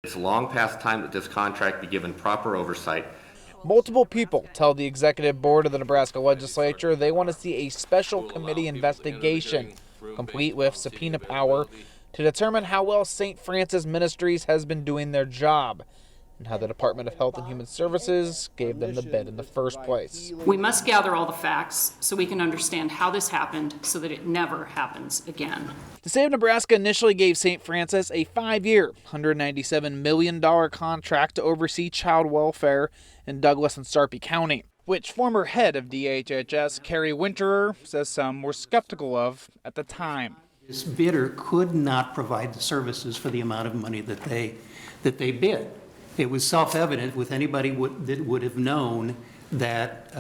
It's long past time that this contract be given proper oversight. Multiple people tell the executive board of the Nebraska legislature they want to see a special committee investigation, complete with subpoena power, to determine how well St. Francis Ministries has been doing their job and how the Department of Health and Human Services gave them the bid in the first place. We must gather all the facts so we can understand how this happened so that it never happens again. The state of Nebraska initially gave St. Francis a 5-year, $197 million contract to oversee child welfare in Douglas and Sarpy County, which former head of DHHS, Carrie Winterer, says some were skeptical of at the time. This bidder could not provide the services for the amount of money that they bid. It was self-evident with anybody that would have known that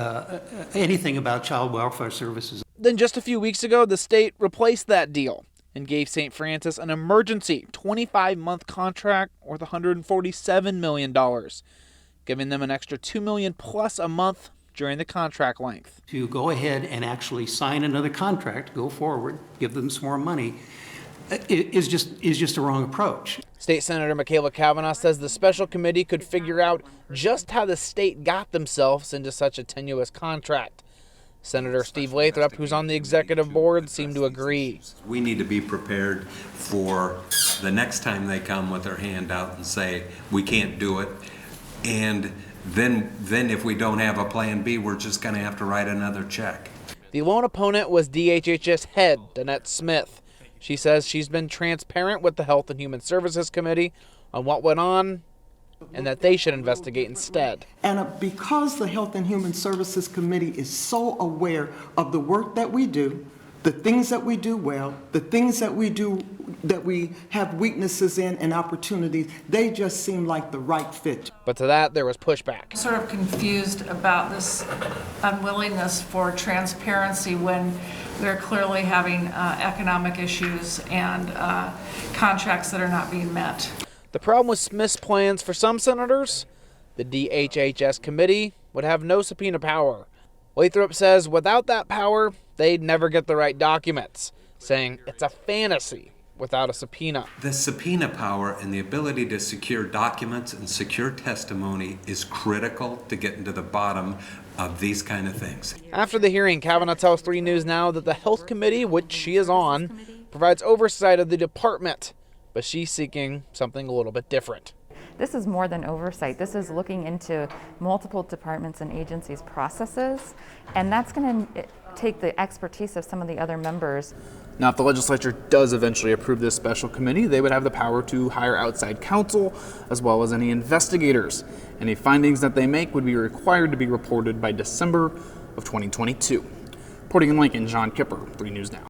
anything about child welfare services. Then just a few weeks ago, the state replaced that deal and gave St. Francis an emergency 25-month contract worth $147 million, giving them an extra $2 million plus a month during the contract length. To go ahead and actually sign another contract, go forward, give them some more money, is just a wrong approach. State Senator Michaela Cavanaugh says the special committee could figure out just how the state got themselves into such a tenuous contract. Senator Steve Lathrop, who's on the executive board, seemed to agree. We need to be prepared for the next time they come with their hand out and say, we can't do it. And then if we don't have a plan B, we're just going to have to write another check. The lone opponent was DHHS head Danette Smith. She says she's been transparent with the Health and Human Services Committee on what went on and that they should investigate instead. And because the Health and Human Services Committee is so aware of the work that we do, the things that we do well, the things that we do that we have weaknesses in and opportunities, they just seem like the right fit. But to that, there was pushback. Sort of confused about this unwillingness for transparency when we're clearly having economic issues and contracts that are not being met. The problem with Smith's plans for some senators, the DHHS committee would have no subpoena power. Lathrop says without that power, they'd never get the right documents, saying it's a fantasy without a subpoena. The subpoena power and the ability to secure documents and secure testimony is critical to getting to the bottom of these kind of things. After the hearing, Cavanaugh tells 3 News Now that the Health Committee, which she is on, provides oversight of the department, but she's seeking something a little bit different. This is more than oversight. This is looking into multiple departments and agencies' processes, and that's going to take the expertise of some of the other members. Now, if the legislature does eventually approve this special committee, they would have the power to hire outside counsel as well as any investigators. Any findings that they make would be required to be reported by December of 2022. Reporting in Lincoln, John Kipper, 3 News Now.